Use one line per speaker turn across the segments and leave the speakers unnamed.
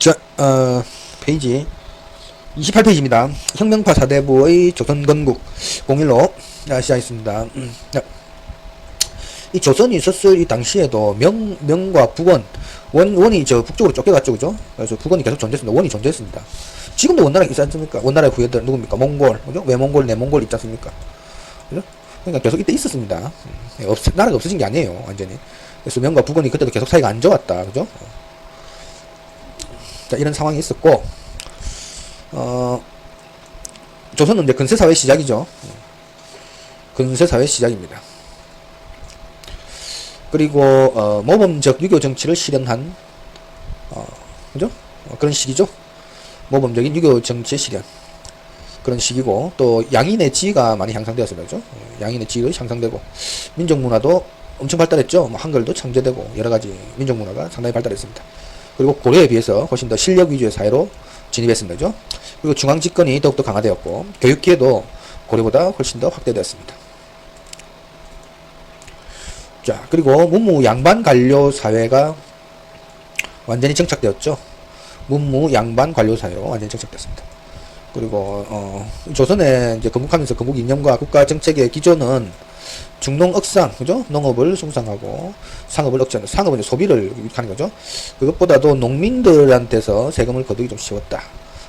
자, 페이지 28페이지입니다. 혁명파 사대부의 조선건국 01로 시작했습니다. 이 조선이 있었을 이 당시에도 명과 북원, 원이 북쪽으로 쫓겨갔죠, 그죠? 그래서 북원이 계속 존재했습니다. 원이 존재했습니다. 지금도 원나라가 있지 않습니까? 원나라의 후예들 누굽니까? 몽골, 그죠? 외몽골, 내몽골 있지 않습니까? 그죠? 그러니까 계속 이때 있었습니다. 나라가 없어진 게 아니에요, 완전히. 그래서 명과 북원이 그때도 계속 사이가 안 좋았다, 그죠? 자, 이런 상황이 있었고, 조선은 이제 근세사회 시작이죠. 근세사회 시작입니다. 그리고, 모범적 유교 정치를 실현한, 그죠? 그런 시기죠. 모범적인 유교 정치의 실현. 그런 시기고, 또 양인의 지위가 많이 향상되었습니다. 그죠? 양인의 지위가 향상되고, 민족 문화도 엄청 발달했죠. 뭐 한글도 창제되고, 여러 가지 민족 문화가 상당히 발달했습니다. 그리고 고려에 비해서 훨씬 더 실력 위주의 사회로 진입했습니다. 그죠? 그리고 중앙 집권이 더욱더 강화되었고, 교육 기회도 고려보다 훨씬 더 확대되었습니다. 자, 그리고 문무 양반 관료 사회가 완전히 정착되었죠. 문무 양반 관료 사회로 완전히 정착됐습니다. 그리고 조선에 이제 건국하면서 건국 이념과 국가 정책의 기조는 중농 억상, 그죠? 농업을 숭상하고 상업을 억제하는, 상업은 이제 소비를 하는 거죠. 그것보다도 농민들한테서 세금을 거두기 좀 쉬웠다.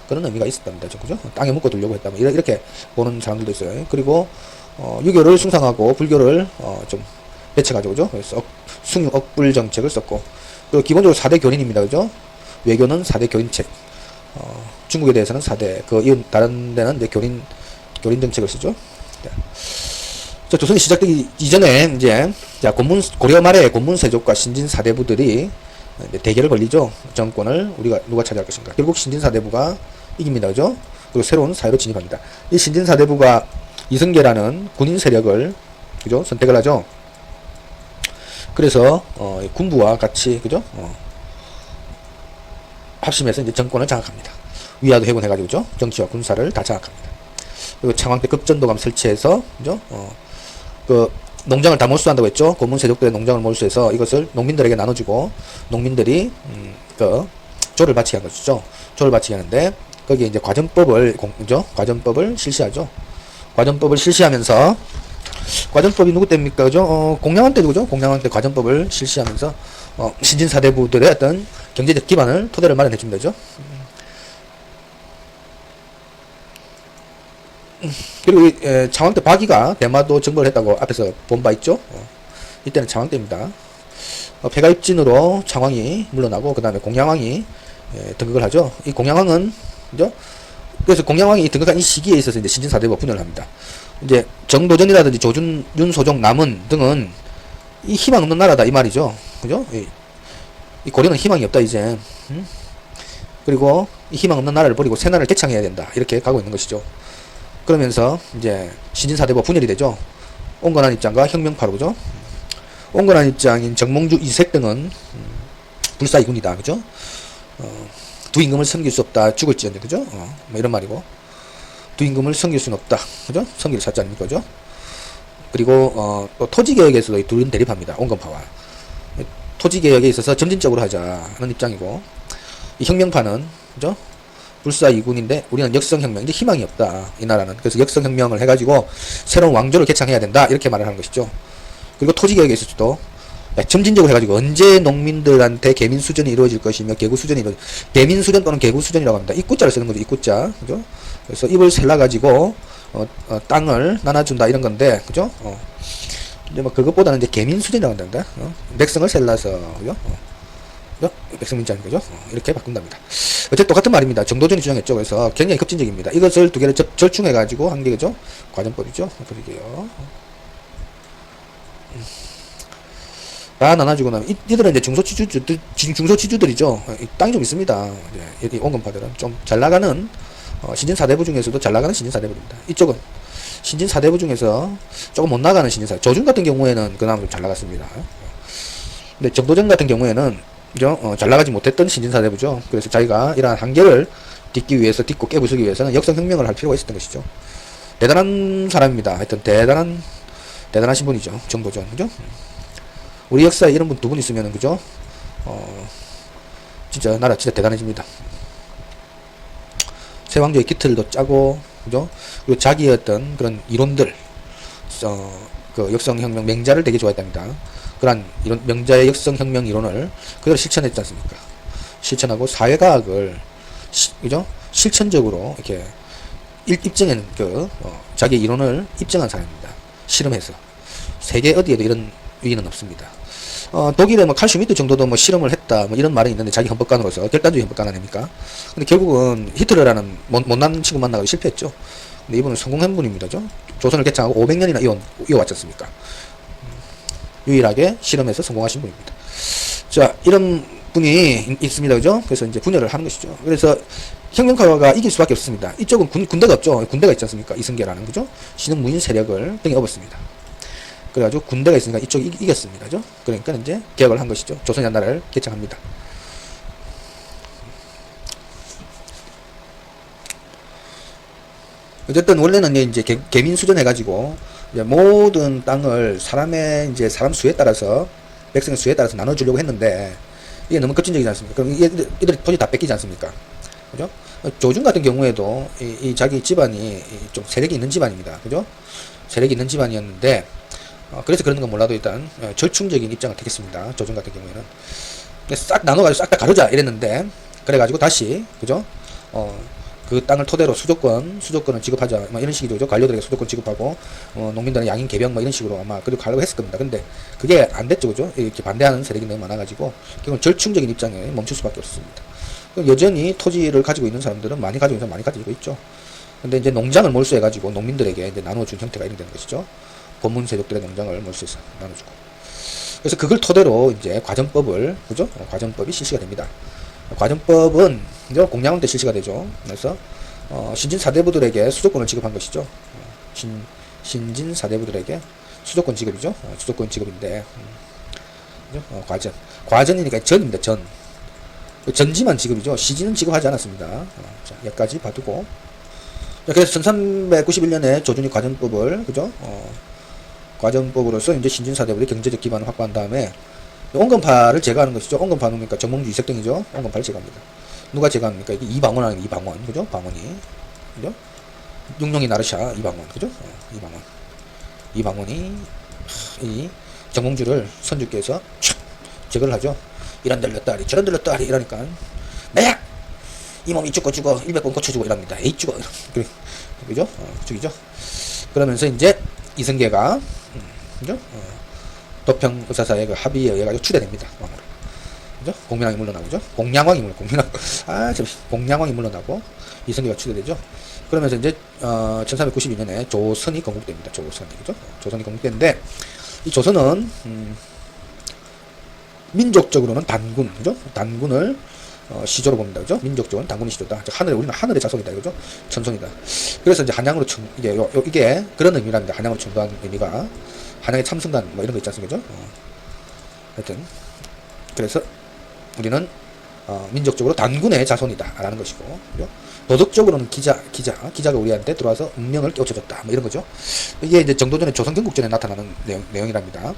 그런 의미가 있었답니다. 그죠? 땅에 묶어 두려고 했다. 이렇게 보는 사람들도 있어요. 그리고 유교를 숭상하고 불교를 좀 배척하죠. 그죠? 그래서 숭유 억불 정책을 썼고, 그리고 기본적으로 4대 교린입니다. 그죠? 외교는 4대 교린책. 중국에 대해서는 4대, 다른 데는 이제 교린 정책을 쓰죠. 네. 자, 조선이 시작되기 이전에 이제 고려 말에 고문세족과 신진사대부들이 대결을 벌리죠. 정권을 누가 차지할 것인가. 결국 신진사대부가 이깁니다. 그죠? 그리고 새로운 사회로 진입합니다. 이 신진사대부가 이성계라는 군인 세력을, 그죠? 선택을 하죠. 그래서 군부와 같이, 그죠? 합심해서 이제 정권을 장악합니다. 위화도 해군해가지고, 그죠? 정치와 군사를 다 장악합니다. 그리고 창왕 때 급전도감 설치해서, 그죠? 농장을 다 몰수한다고 했죠. 고문세족들의 농장을 몰수해서 이것을 농민들에게 나눠주고, 농민들이 조를 바치게 한 것이죠. 조를 바치게 하는데, 거기에 이제 과전법을 실시하죠. 과전법을 실시하면서, 과전법이 누구 때입니까? 그죠? 공양한 때도, 그죠? 공양한 때 과전법을 실시하면서 신진사대부들의 어떤 경제적 기반을, 토대를 마련해 줍니다. 그죠? 그리고 창왕 때 박이가 대마도 정벌을 했다고 앞에서 본 바 있죠. 이때는 창왕 때입니다. 폐가입진으로 창왕이 물러나고, 그 다음에 공양왕이 등극을 하죠. 이 공양왕은, 그죠? 그래서 공양왕이 등극한 이 시기에 있어서 이제 신진사대부가 분열을 합니다. 이제 정도전이라든지 조준, 윤소종, 남은 등은 이 희망 없는 나라다 이 말이죠. 그죠? 이 고려는 희망이 없다 이제. 그리고 이 희망 없는 나라를 버리고 새 나라를 개창해야 된다 이렇게 가고 있는 것이죠. 그러면서 이제 신진사대부가 분열이 되죠. 온건한 입장과 혁명파로, 그죠? 온건한 입장인 정몽주, 이색 등은 불사이군이다, 그죠? 두 임금을 섬길 수 없다, 죽을지언정, 그죠? 뭐 이런 말이고, 두 임금을 섬길 수는 없다, 그죠? 섬길 사자 아닙니까, 그죠? 그리고 또 토지개혁에서도 둘은 대립합니다. 온건파와 토지개혁에 있어서 점진적으로 하자 하는 입장이고, 이 혁명파는, 그죠? 불사이군인데 우리는 역성혁명, 이제 희망이 없다 이 나라는. 그래서 역성혁명을 해가지고 새로운 왕조를 개창해야 된다 이렇게 말을 하는 것이죠. 그리고 토지개혁에 있어서도 점진적으로 해가지고 언제 농민들한테 계민수전이 이루어질 것이며 계구수전이 계민수전 또는 계구수전이라고 합니다. 입구자를 쓰는 거죠. 입구자, 그죠? 그래서 입을 셀라가지고 땅을 나눠준다 이런 건데, 그죠? 이제 뭐 그것보다는 이제 계민수전이라고 한답니다. 백성을 셀라서, 그죠? 백성민자인 거죠. 이렇게 바꾼답니다. 어쨌든 똑같은 말입니다. 정도전이 주장했죠. 그래서 굉장히 급진적입니다. 이것을 두 개를 절충해가지고 한 게, 그죠? 과전법이죠. 그러게요. 다 나눠주고 나면, 이들은 이제 중소지주들이죠. 땅이 좀 있습니다. 여기 온건파들은 좀 잘 나가는, 신진사대부 중에서도 잘 나가는 신진사대부입니다. 이쪽은 신진사대부 중에서 조금 못 나가는 신진사대부. 조준 같은 경우에는 그나마 좀 잘 나갔습니다. 근데 정도전 같은 경우에는 그죠? 잘 나가지 못했던 신진사대부죠. 그래서 자기가 이러한 한계를 딛기 위해서, 딛고 깨부수기 위해서는 역성혁명을 할 필요가 있었던 것이죠. 대단한 사람입니다. 하여튼 대단하신 분이죠. 정도전, 그죠? 우리 역사에 이런 분 두 분 있으면은, 그죠? 진짜 나라 진짜 대단해집니다. 세왕조의 기틀도 짜고, 그죠? 그리고 자기의 어떤 그런 이론들, 그 역성혁명 맹자를 되게 좋아했답니다. 그런 이런 명자의 역성혁명 이론을 그대로 실천했지 않습니까? 실천하고 사회과학을 그죠? 실천적으로 이렇게 입증한 자기 이론을 입증한 사람입니다. 실험해서 세계 어디에도 이런 위인은 없습니다. 독일의 뭐 칼슘이트 정도도 뭐 실험을 했다 뭐 이런 말이 있는데 자기 헌법관으로서 결단주의 헌법관 아닙니까? 근데 결국은 히틀러라는 못난 친구 만나고 실패했죠. 근데 이분은 성공한 분입니다죠. 조선을 개창하고 500년이나 이어왔지 않습니까? 유일하게 실험해서 성공하신 분입니다. 자, 이런 분이 있습니다. 그죠? 그래서 이제 분열을 하는 것이죠. 그래서 혁명가가 이길 수밖에 없습니다. 이쪽은 군대가 없죠. 군대가 있지 않습니까? 이승계라는, 그죠? 신흥 무인 세력을 등에 업었습니다. 그래가지고 군대가 있으니까 이쪽이 이겼습니다. 그죠? 그러니까 이제 개혁을 한 것이죠. 조선이라는 나라를 개창합니다. 어쨌든 원래는 이제 개민수전 해가지고 이제 모든 땅을 사람 수에 따라서, 백성의 수에 따라서 나눠주려고 했는데 이게 너무 급진적이지 않습니까? 그럼 이들이 토지 다 뺏기지 않습니까? 그죠? 조준 같은 경우에도 이 자기 집안이 좀 세력이 있는 집안입니다. 그죠? 세력이 있는 집안이었는데 그래서 그런 건 몰라도 일단 절충적인 입장을 택했습니다. 조준 같은 경우에는 싹 나눠가지고 싹 다 가르자 이랬는데, 그래가지고 다시, 그죠? 그 땅을 토대로 수조권을 지급하자, 막 이런 식이죠. 관료들에게 수조권 지급하고, 농민들은 양인 개병, 막 이런 식으로 아마 그리고 가려고 했을 겁니다. 근데 그게 안 됐죠. 그죠? 이렇게 반대하는 세력이 너무 많아가지고, 결국 절충적인 입장에 멈출 수밖에 없습니다. 여전히 토지를 가지고 있는 사람들은 많이 가지고 있는 사람 많이 가지고 있죠. 근데 이제 농장을 몰수해가지고 농민들에게 이제 나눠준 형태가 이런 되는 것이죠. 고문 세력들의 농장을 몰수해서 나눠주고. 그래서 그걸 토대로 이제 과정법을, 그죠? 과정법이 실시가 됩니다. 과정법은 이제 공양원 때 실시가 되죠. 그래서 신진 사대부들에게 수조권을 지급한 것이죠. 신진 사대부들에게 수조권 지급이죠. 수조권 지급인데, 그죠? 과전이니까 전입니다. 전지만 지급이죠. 시지는 지급하지 않았습니다. 자, 여기까지 봐두고. 자, 그래서 1391년에 조준이 과정법을, 그죠? 과정법으로서 이제 신진 사대부의 경제적 기반을 확보한 다음에 온건파를 제거하는 것이죠. 온건파 누굽니까? 정몽주 이색등이죠. 온건파를 제거합니다. 누가 제거합니까? 이게 이방원 아니면 이방원, 그죠? 방원이, 그죠? 육룡이 나르샤 이방원, 그죠? 이방원이 이 정몽주를 선주께서 촥 제거를 하죠. 이런 들렸다리 저런 들렸다리 이러니까 매약 이 몸이 죽고 100번 고쳐주고 이랍니다. 에이 죽어, 그죠? 죽이죠. 그러면서 이제 이승계가 그죠? 도평 의사사의 그 합의에 의해 가지고 추대됩니다. 왕으로. 그죠? 공민왕이 물러나고죠. 공양왕이 물러나고 이승계가 추대되죠. 그러면서 이제 1392년에 조선이 건국됩니다. 그죠? 조선이 건국되는데 이 조선은 민족적으로는 단군, 그죠? 단군을 시조로 봅니다. 그죠? 민족적으로는 단군이 시조다. 우리는 하늘의 자손이다. 그죠? 천손이다. 그래서 이제 한양으로 이게 그런 의미랍니다. 한양으로 천도한 의미가. 한양의 참승단 뭐 이런 거 있지 않습니까? 하여튼 그래서 우리는 민족적으로 단군의 자손이다 라는 것이고, 그죠? 도덕적으로는 기자가 우리한테 들어와서 운명을 깨우쳐줬다 뭐 이런 거죠. 이게 이제 정도전의 조선경국전에 나타나는 내용이랍니다.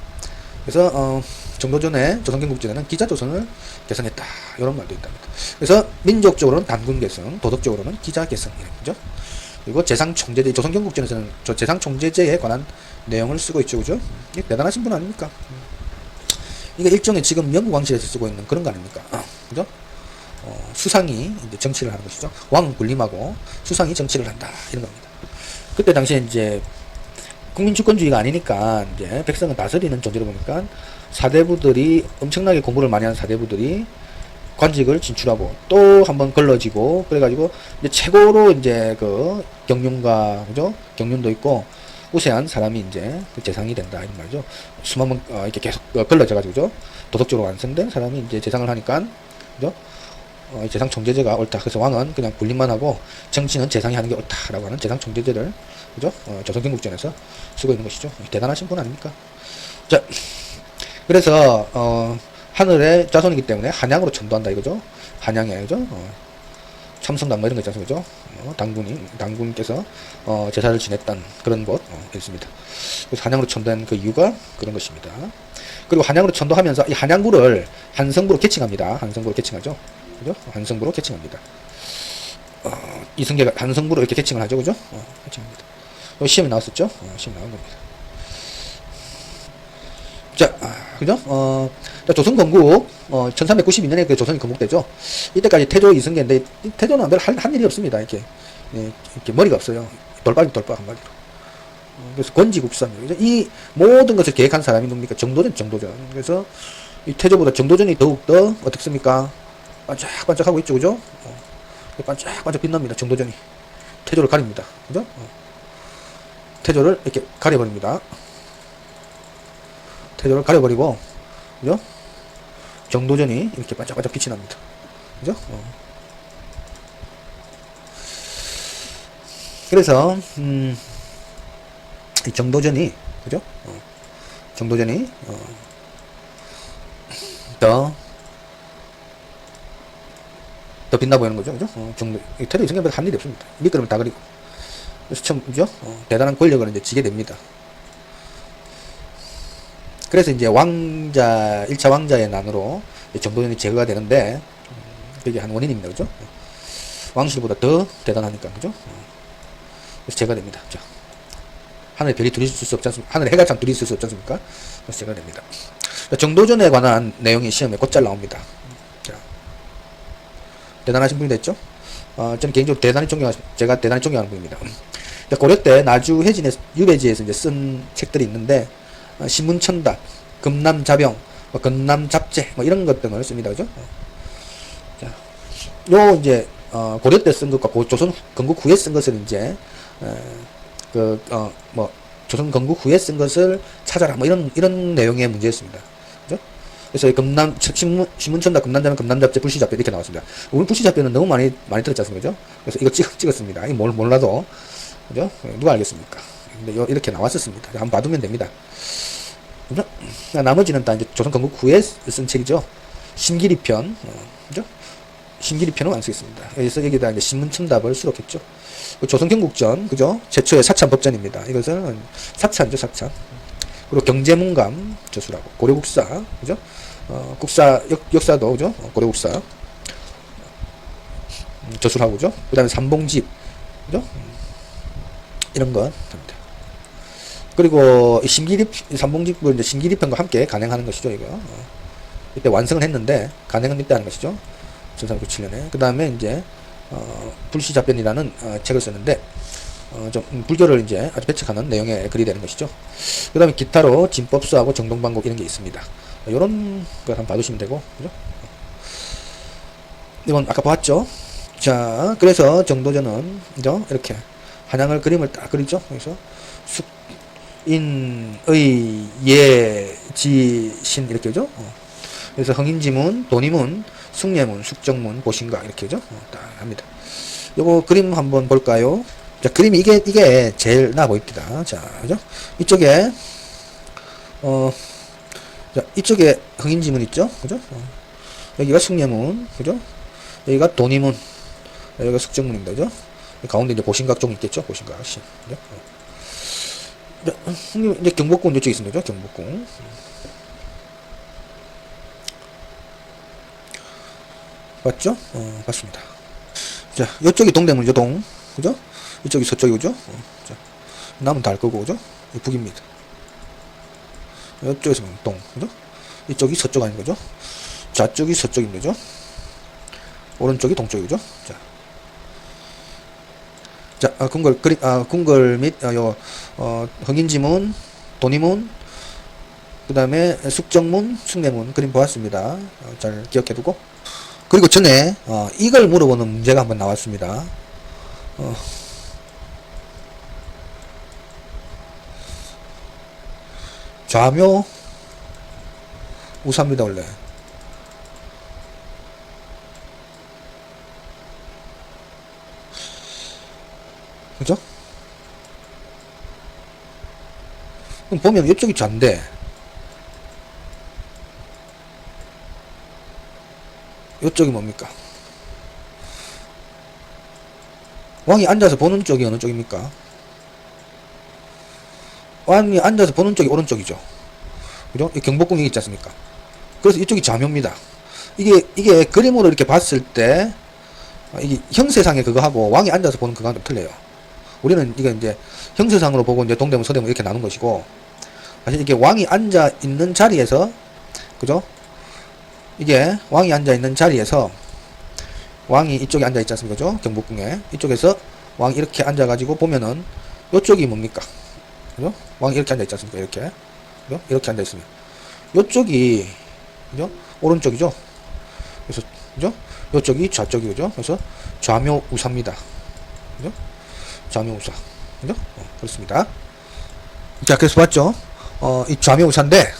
그래서 정도전의 조선경국전에는 기자조선을 개선했다 이런 말도 있답니다. 그래서 민족적으로는 단군 개선, 도덕적으로는 기자 개선 이런 거죠. 그리고 재상총재제, 조선경국전에서는 재상총재제에 관한 내용을 쓰고 있죠. 그죠? 이게 대단하신 분 아닙니까? 이게 일종의 지금 영국 왕실에서 쓰고 있는 그런 거 아닙니까? 그죠? 수상이 이제 정치를 하는 것이죠. 왕은 군림하고 수상이 정치를 한다 이런 겁니다. 그때 당시에 이제 국민주권주의가 아니니까 이제 백성은 다스리는 존재로 보니까 사대부들이 엄청나게 공부를 많이 한 사대부들이 관직을 진출하고 또 한번 걸러지고 그래가지고 이제 최고로 이제 그 경륜가, 그죠? 경륜도 있고 우세한 사람이 이제 그 재상이 된다 이런 말이죠. 수만 번 이렇게 계속 걸러져가지고, 그죠? 도덕적으로 완성된 사람이 이제 재상을 하니까, 그죠? 재상 총재제가 옳다. 그래서 왕은 그냥 군림만 하고 정치는 재상이 하는 게 옳다라고 하는 재상 총재제를, 그죠? 조선경국전에서 쓰고 있는 것이죠. 대단하신 분 아닙니까? 자, 그래서 하늘의 자손이기 때문에 한양으로 천도한다 이거죠. 한양에, 그죠? 참성단 뭐 이런 거 있지 않습니까? 그죠? 당군께서 제사를 지냈던 그런 곳 있습니다. 그래서 한양으로 천도한 그 이유가 그런 것입니다. 그리고 한양으로 천도하면서 이 한양구를 한성부로 개칭합니다. 한성부로 개칭하죠. 그죠? 한성부로 개칭합니다. 이승계가 한성부로 이렇게 개칭을 하죠, 그죠? 개칭합니다. 시험에 나왔었죠? 시험에 나온 겁니다. 자, 그죠? 조선 건국, 1392년에 그 조선이 건국되죠. 이때까지 태조 이승계인데, 태조는 별 한 일이 없습니다. 이렇게, 이렇게 머리가 없어요. 돌박 한마디로. 그래서 권지국사입니다. 이 모든 것을 계획한 사람이 누굽니까? 정도전. 그래서 이 태조보다 정도전이 더욱더 어떻습니까? 반짝반짝하고 있죠, 그죠? 반짝반짝 빛납니다. 정도전이 태조를 가립니다, 그죠? 태조를 이렇게 가려버립니다. 태조를 가려버리고, 그죠? 정도전이 이렇게 반짝반짝 빛이 납니다, 그죠? 그래서 이 정도전이, 그죠? 정도전이 더 빛나 보이는 거죠, 그죠? 태도 이승계보다 한 일이 없습니다. 미끄러면 다 그리고. 그래서 처음, 그죠? 대단한 권력을 이제 지게 됩니다. 그래서 이제 1차 왕자의 난으로 정도전이 제거가 되는데, 그게 한 원인입니다, 그죠? 왕실보다 더 대단하니까, 그죠? 그래서 제거가 됩니다. 자, 하늘에 별이 둘이 있을 수 없지 않습니까? 하늘에 해가 참 둘이 있을 수 없지 않습니까? 그래서 제거가 됩니다. 정도전에 관한 내용이 시험에 곧잘 나옵니다. 자, 대단하신 분이 됐죠? 저는 개인적으로 제가 대단히 존경하는 분입니다. 고려 때 나주 유배지에서 이제 쓴 책들이 있는데, 신문천답, 금남자병, 건남잡제, 이런 것 등을 씁니다. 그죠? 자, 요 이제, 고려 때 쓴 것과 조선 건국 후에 쓴 것을 이제, 조선 건국 후에 쓴 것을 찾아라. 이런 내용의 문제였습니다. 그죠? 그래서 신문천답, 금남자병, 건남잡제, 불시잡변 이렇게 나왔습니다. 오늘 불시잡변은 너무 많이 들었지 않습니까? 그래서 이거 찍었습니다. 이 몰라도. 그죠? 누가 알겠습니까? 근데 이렇게 나왔었습니다. 한번 봐두면 됩니다. 그죠? 나머지는 다 이제 조선 건국 후에 쓴 책이죠. 신기리편, 그죠? 신기리편은 안 쓰겠습니다. 그래서 여기다 이제 신문천답을 수록했죠. 조선 경국전, 그죠? 최초의 사찬법전입니다. 이것은 사찬죠, 사찬. 그리고 경제문감 저술하고 고려국사, 그죠? 역사도, 그죠? 고려국사 저술하고, 그죠? 그 다음에 삼봉집, 그죠? 이런 건 됩니다. 그리고 삼봉집을 이제 신기리편과 함께 간행하는 것이죠, 이거. 이때 완성을 했는데, 간행은 이때 하는 것이죠. 1397년에. 그 다음에 이제, 불시잡변이라는 책을 썼는데, 좀 불교를 이제 아주 배척하는 내용의 글이 되는 것이죠. 그 다음에 기타로 진법수하고 정동방곡 이런 게 있습니다. 요런 걸 한번 봐두시면 되고, 그죠? 이건 아까 봤죠? 자, 그래서 정도전은, 그죠? 이렇게. 한양을 그림을 딱 그리죠. 그래서 숙인의 예지신 이렇게 죠. 그래서 흥인지문, 도니문, 숭례문, 숙정문, 보신각 이렇게 죠. 딱 합니다. 요거 그림 한번 볼까요? 자, 그림이 이게 제일 나아 보입니다. 자, 그죠? 이쪽에 자, 이쪽에 흥인지문 있죠. 그죠? 여기가 숭례문, 그죠? 여기가 도니문, 여기가 숙정문입니다. 그죠? 가운데 이제 보신각 쪽 있겠죠? 보신각 신. 이제 경복궁 이쪽에 있습니다. 경복궁. 맞죠? 맞습니다. 자, 이쪽이 동대문이죠, 동. 그죠? 이쪽이 서쪽이죠? 자, 남은 다 알 거고, 그죠? 북입니다. 이쪽에서 동. 그죠? 이쪽이 서쪽 아닌 거죠? 좌쪽이 서쪽인 거죠? 오른쪽이 동쪽이죠? 자. 자, 궁궐 및, 흥인지문, 도니문, 그 다음에 숙정문, 숭례문 그림 보았습니다. 잘 기억해두고. 그리고 전에, 이걸 물어보는 문제가 한번 나왔습니다. 좌묘, 우사입니다, 원래. 그죠? 그럼 보면 이쪽이 좌인데 이쪽이 뭡니까? 왕이 앉아서 보는 쪽이 어느 쪽입니까? 왕이 앉아서 보는 쪽이 오른쪽이죠. 그죠? 이 경복궁이 있지 않습니까? 그래서 이쪽이 좌묘입니다. 이게 그림으로 이렇게 봤을 때, 이게 형세상의 그거하고 왕이 앉아서 보는 그거랑 좀 틀려요. 우리는 이게 이제 형세상으로 보고 이제 동대문, 서대문 이렇게 나눈 것이고, 사실 이게 왕이 앉아 있는 자리에서, 그죠? 이게 왕이 앉아 있는 자리에서, 왕이 이쪽에 앉아 있지 않습니까? 그죠? 경복궁에. 이쪽에서 왕이 이렇게 앉아가지고 보면은, 요쪽이 뭡니까? 그죠? 왕이 이렇게 앉아 있지 않습니까? 이렇게. 그죠? 이렇게 앉아 있으면. 요쪽이, 그죠? 오른쪽이죠? 그래서, 그죠? 요쪽이 좌쪽이죠? 그래서 좌묘우사입니다. 그죠? 좌묘우사. 그죠? 그렇습니다. 자, 그래서 봤죠? 이 좌묘우사인데,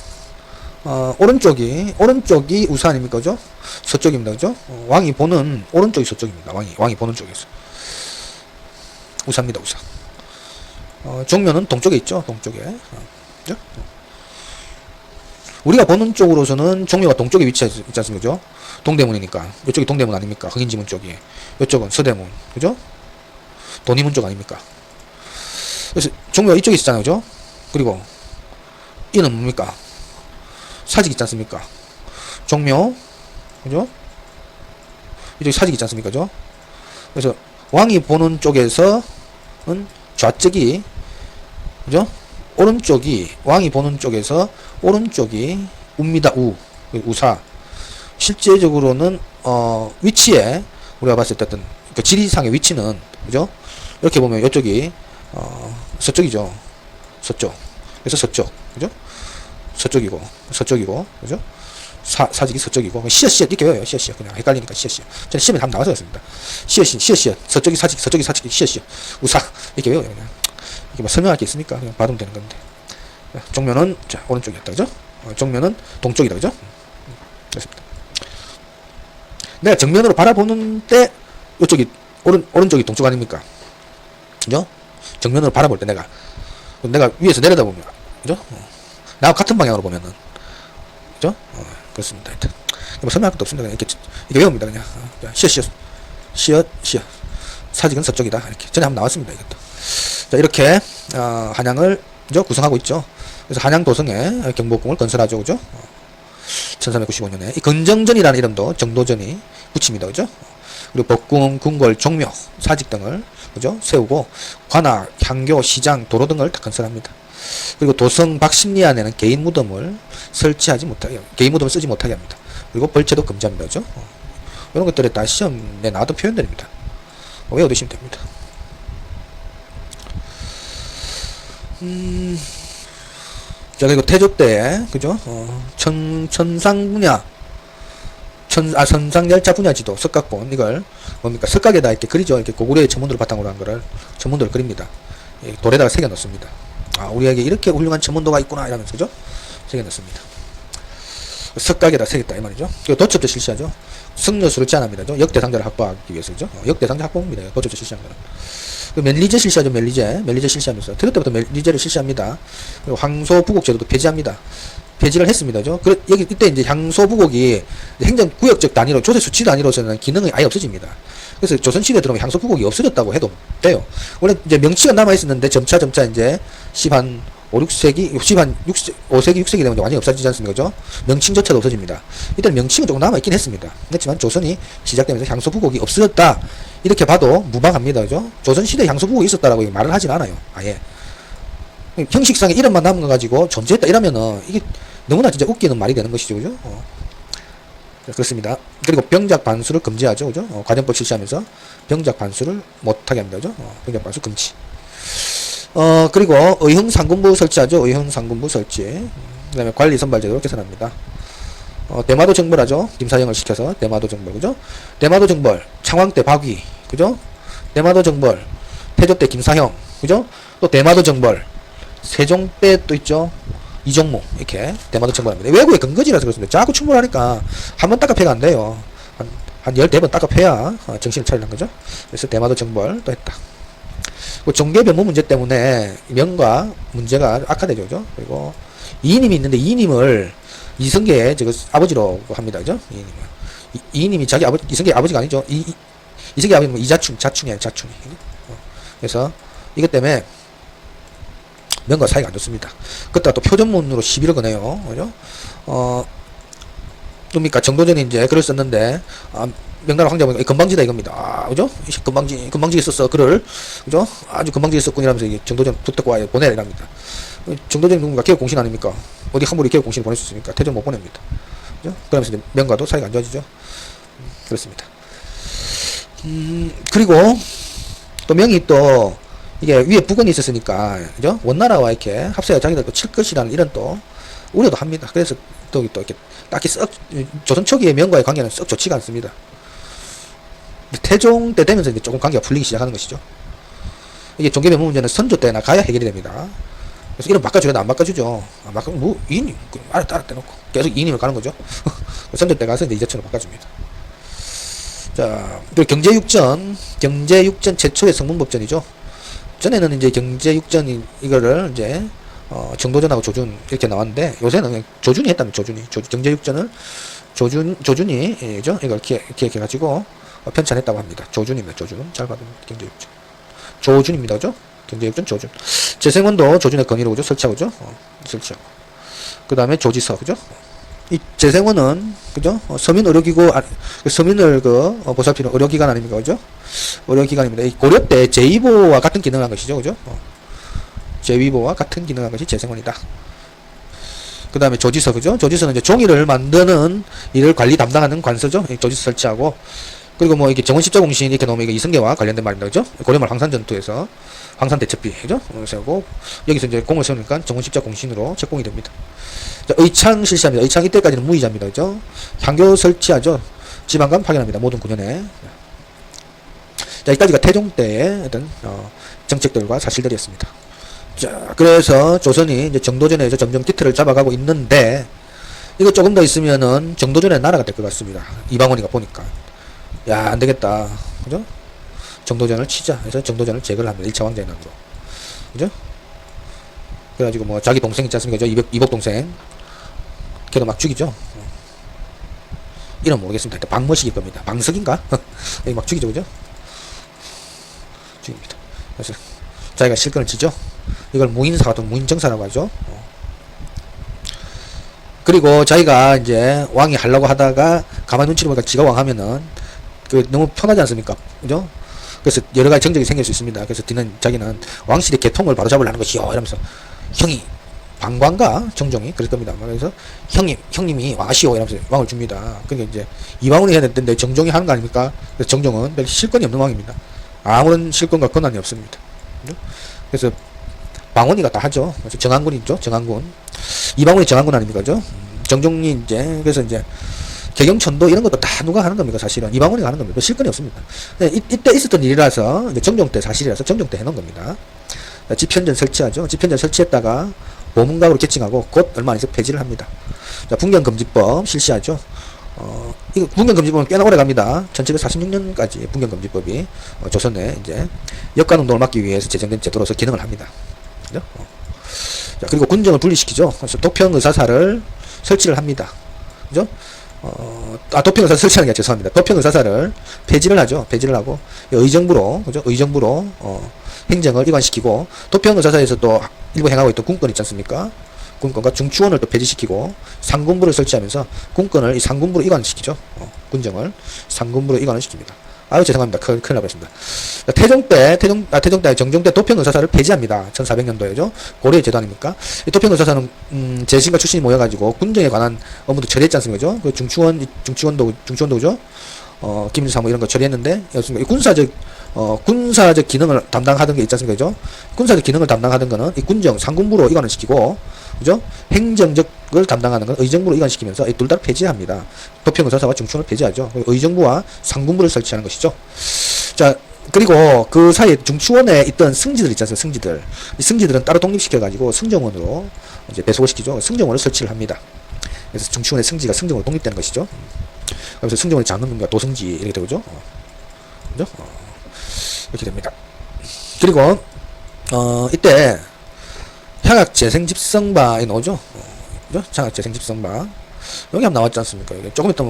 오른쪽이 우사 아닙니까? 그죠? 서쪽입니다. 그죠? 왕이 보는 오른쪽이 서쪽입니다. 왕이 보는 쪽에서. 우사입니다. 우사. 정면은 동쪽에 있죠? 동쪽에. 그죠? 우리가 보는 쪽으로서는 종묘가 동쪽에 위치해 있지 않습니까? 그죠? 동대문이니까. 이쪽이 동대문 아닙니까? 흑인지문 쪽이. 이쪽은 서대문. 그죠? 돈이문 쪽 아닙니까? 그래서 종묘가 이쪽에 있잖아요. 그죠? 그리고 이는 뭡니까? 사직 있지 않습니까? 종묘. 그죠? 이쪽에 사직 있지 않습니까? 그죠? 그래서 왕이 보는 쪽에서는 좌측이, 그죠? 오른쪽이, 왕이 보는 쪽에서 오른쪽이 우입니다. 우사. 실제적으로는 위치에 우리가 봤을 때 어떤 그 지리상의 위치는, 그죠? 이렇게 보면 이쪽이 서쪽이죠. 서쪽. 그래서 서쪽. 그죠? 서쪽이고, 그죠? 사직이 서쪽이고, 시엇 이렇게 외워요. 시엇 그냥 헷갈리니까 시엇. 저는 시험에 답 나와서 그렇습니다. 시엇 서쪽이 사직, 시엇 우사 이렇게 외워요. 그냥 이게 뭐 설명할 게 있습니까? 그냥 받으면 되는 건데. 정면은 자 오른쪽이었다, 그죠? 정면은 동쪽이다, 그죠? 그렇습니다. 내가 정면으로 바라보는 때 이쪽이 오른쪽이 동쪽 아닙니까? 그죠? 정면으로 바라볼 때 내가 위에서 내려다 보면, 그죠? 나와 같은 방향으로 보면은, 그죠? 그렇습니다. 하여튼 뭐 설명할 것도 없습니다. 그냥 이렇게 외웁니다. 그냥 시엇 사직은 서쪽이다. 이렇게 전에 한번 나왔습니다. 이것도. 자, 이렇게 한양을 그죠? 구성하고 있죠. 그래서 한양 도성에 경복궁을 건설하죠. 그죠? 1395년에 이 건정전이라는 이름도 정도전이 붙입니다. 그죠? 그리고 법궁, 궁궐, 종묘, 사직 등을 그죠? 세우고 관악, 향교, 시장, 도로 등을 다 건설합니다. 그리고 도성 박심리안에는 개인 무덤을 설치하지 못하게, 개인 무덤을 쓰지 못하게 합니다. 그리고 벌채도 금지합니다. 그죠? 이런 것들에 다 시험에 나왔던 표현들입니다. 외워두시면 됩니다. 자, 그리고 태조 때, 그죠? 천상 분야, 선상열차 분야 지도, 석각본, 이걸, 뭡니까? 석각에다 이렇게 그리죠. 이렇게 고구려의 천문도를 바탕으로 한 거를, 천문도를 그립니다. 돌에다가 새겨 넣습니다. 우리에게 이렇게 훌륭한 천문도가 있구나, 이러면서, 그죠? 새겨 넣습니다. 석각에다 새겼다, 이 말이죠. 그리고 도첩도 실시하죠. 승려수를 제한합니다. 역대상자를 확보하기 위해서, 그죠? 역대상자 확보입니다. 도첩도 실시한 거는. 멜리제 실시하죠. 멜리제 실시하면서 태조 때부터 멜리제를 실시합니다. 그리고 황소부곡제도도 폐지합니다. 폐지를 했습니다. 그죠? 여기 이때 이제 향소부곡이 행정구역적 단위로 조세 수치 단위로서는 기능이 아예 없어집니다. 그래서 조선시대에 들어오면 향소부곡이 없어졌다고 해도 돼요. 원래 이제 명치가 남아 있었는데 점차 이제 10한 5, 6세기, 10한 5세기, 6세기 되면 완전히 없어지지 않습니까? 그죠? 명칭조차도 없어집니다. 이때는 명칭은 조금 남아있긴 했습니다. 그렇지만 조선이 시작되면서 향소부곡이 없어졌다. 이렇게 봐도 무방합니다. 그죠? 조선시대에 향소부곡이 있었다라고 말을 하진 않아요. 아예. 형식상의 이름만 남은 거 가지고 존재했다 이러면은 이게 너무나 진짜 웃기는 말이 되는 것이죠. 그죠? 그렇습니다. 그리고 병작 반수를 금지하죠. 그죠? 과정법 실시하면서 병작 반수를 못하게 합니다. 그죠? 병작 반수 금지. 그리고 의흥상군부 설치하죠. 의흥상군부 설치. 그 다음에 관리 선발제도를 개선합니다. 대마도 정벌하죠. 김사영을 시켜서 대마도 정벌. 그죠? 대마도 정벌. 창왕 때 박위. 그죠? 대마도 정벌. 태조 때 김사형. 그죠? 또 대마도 정벌. 세종 때 또 있죠. 이종무. 이렇게 대마도 정벌합니다. 외국의 근거지라서 그렇습니다. 자꾸 충분하니까 한 번 닦아패가 안 돼요. 한 14번 닦아패야 정신을 차리는 거죠. 그래서 대마도 정벌 또 했다. 정계변무 문제 때문에 명과 문제가 악화되죠. 그죠? 그리고 이인임이 있는데 이인임을 이성계의 아버지로 합니다. 그죠? 이인임이 자기 이성계의 아버지가 아니죠. 이성계의 아버지는 자충이에요. 자충이. 그래서 이것 때문에 명과 사이가 안 좋습니다. 그때가 또 표전문으로 시비를 거네요. 그죠? 뭡니까? 정도전이 이제 글을 썼는데, 명나라 황제 보니까 건방지다 이겁니다. 그죠? 건방지게 썼어, 글을. 그죠? 아주 건방지게 썼군 이러면서 이게 정도전 부탁과 보내라 이랍니다. 정도전이 누군가 개혁공신 아닙니까? 어디 함부로 개혁공신을 보낼 수 있습니까? 태종 못 보냅니다. 그죠? 그러면서 이제 명과도 사이가 안 좋아지죠. 그렇습니다. 그리고 또 명이 또 이게 위에 부근이 있었으니까, 그죠? 원나라와 이렇게 합세해 자기들 또 칠 것이라는 이런 또 우려도 합니다. 그래서 또 이렇게 딱히 조선 초기의 명과의 관계는 썩 좋지가 않습니다. 태종 때 되면서 이제 조금 관계가 풀리기 시작하는 것이죠. 이게 종교명문 문제는 선조 때나 가야 해결이 됩니다. 그래서 이름 바꿔줘야 안 바꿔주죠. 뭐, 이인이, 따라 떼놓고 계속 이인임을 가는 거죠. 선조 때 가서 이제 이제처럼 바꿔줍니다. 자, 그리고 경제육전 최초의 성문법전이죠. 전에는 이제 경제육전이 이거를 이제 정도전하고 조준 이렇게 나왔는데 요새는 그냥 조준이 했다면 경제육전을 조준이 죠 이걸 기획해 가지고 편찬했다고 합니다. 조준입니다. 조준 잘 받으면 경제육전 조준입니다. 그죠? 경제육전 조준. 재생원도 조준의 건의로 그죠? 설치하고죠. 설치하고. 그 다음에 조지서 그죠? 이 재생원은 그죠? 서민 의료기구 서민을 보살피는 의료기관 아닙니까? 그죠? 의료기관입니다. 이 고려 때 제2보와 같은 기능을 한 것이죠. 그죠? 제2보와 같은 기능을 한 것이 재생원이다. 그 다음에 조지서 그죠? 조지서는 이제 종이를 만드는 일을 관리 담당하는 관서죠. 조지서 설치하고. 그리고 뭐 이게 정원십자공신 이렇게 놓으면 이게 이성계와 관련된 말입니다. 그죠? 고려말 황산전투에서 황산대첩비 그죠? 세우고 여기서 이제 공을 세우니까 정원십자공신으로 책공이 됩니다. 자, 의창 실시합니다. 의창 이때까지는 무의자입니다. 그죠? 향교 설치하죠. 지방감 파견합니다. 모든 군현에. 자, 여기까지가 태종 때의 어떤 정책들과 사실들이었습니다. 자, 그래서 조선이 이제 정도전에서 점점 기틀을 잡아가고 있는데 이거 조금 더 있으면은 정도전의 나라가 될 것 같습니다. 이방원이가 보니까 야, 안 되겠다. 그죠? 정도전을 치자. 그래서 정도전을 제거를 합니다. 1차 왕자의 난으로. 그죠? 그래가지고 뭐 자기 동생 있지 않습니까? 이복 동생. 걔도 막 죽이죠. 이름 모르겠습니다. 일단 박머식일 겁니다. 방석인가? 막 죽이죠. 그죠? 죽입니다. 그래서 자기가 실권을 지죠. 이걸 무인사가 또 무인정사라고 하죠. 그리고 자기가 이제 왕이 하려고 하다가 가만히 눈치를 보니까 지가 왕하면은 그 너무 편하지 않습니까? 그죠? 그래서 여러 가지 정적이 생길 수 있습니다. 그래서 자기는 왕실의 개통을 바로잡으려는 것이요. 이러면서 형이 방관가 정종이 그럴 겁니다. 그래서 형님이 왕하시오 이러면서 왕을 줍니다. 그러니까 이제 이방원이 해야 되는데 정종이 하는 거 아닙니까? 그래서 정종은 별 실권이 없는 왕입니다. 아무런 실권과 권한이 없습니다. 그죠? 그래서 방원이가 다 하죠. 그래서 정한군이 있죠. 정한군. 이방원이 정한군 아닙니까? 그죠? 정종이 이제 그래서 이제 개경천도 이런 것도 다 누가 하는 겁니까? 사실은 이방원이 하는 겁니다. 실권이 없습니다. 이때 있었던 일이라서 이제 정종 때 사실이라서 정종 때 해놓은 겁니다. 집현전 설치하죠. 집현전 설치했다가 보문각으로 개칭하고 곧 얼마 안 있어 폐지를 합니다. 자, 분경금지법 실시하죠. 이거 분경금지법은 꽤나 오래 갑니다. 1746년까지 분경금지법이 조선에 이제 역관운동을 막기 위해서 제정된 제도로서 기능을 합니다. 그죠? 자, 그리고 군정을 분리시키죠. 그래서 도평의사사를 설치를 합니다. 그죠? 도평의사사 설치하는 게 죄송합니다. 도평의사사를 폐지를 하죠. 폐지를 하고 의정부로 그죠? 의정부로 행정을 이관시키고 도평의사사에서 또 일부 행하고 있던 군권 있지 않습니까? 군권과 중추원을 또 폐지시키고 상군부를 설치하면서 군권을 이 상군부로 이관시키죠. 군정을 상군부로 이관을 시킵니다. 아유 죄송합니다. 큰일 나버렸습니다. 태종 때 정종 때 도평의사사를 폐지합니다. 1400년도에죠. 고려의 제도 아닙니까? 이 도평의사사는 재신과 출신이 모여가지고 군정에 관한 업무도 처리했지 않습니까? 그 중추원도 그죠? 기밀사무 이런 거 처리했는데 이 군사적 기능을 담당하던 게 있지 않습니까? 그죠? 군사적 기능을 담당하던 거는 이 군정 상군부로 이관을 시키고 그죠? 행정적을 담당하는 건 의정부로 이관시키면서 이 둘 다 폐지합니다. 도평의사사와 중추원을 폐지하죠. 의정부와 상군부를 설치하는 것이죠. 자, 그리고 그 사이에 중추원에 있던 승지들 있지 않습니까? 승지들. 이 승지들은 따로 독립시켜가지고 승정원으로 이제 배속을 시키죠. 승정원을 설치를 합니다. 그래서 중추원의 승지가 승정원으로 독립되는 것이죠. 그래서 승정원의 장군과 도승지 이렇게 되죠. 그죠? 이렇게 됩니다. 그리고 이때 향학재생집성바에 나오죠. 그죠? 향학재생집성바 여기 한번 나왔지 않습니까? 여기 조금 이따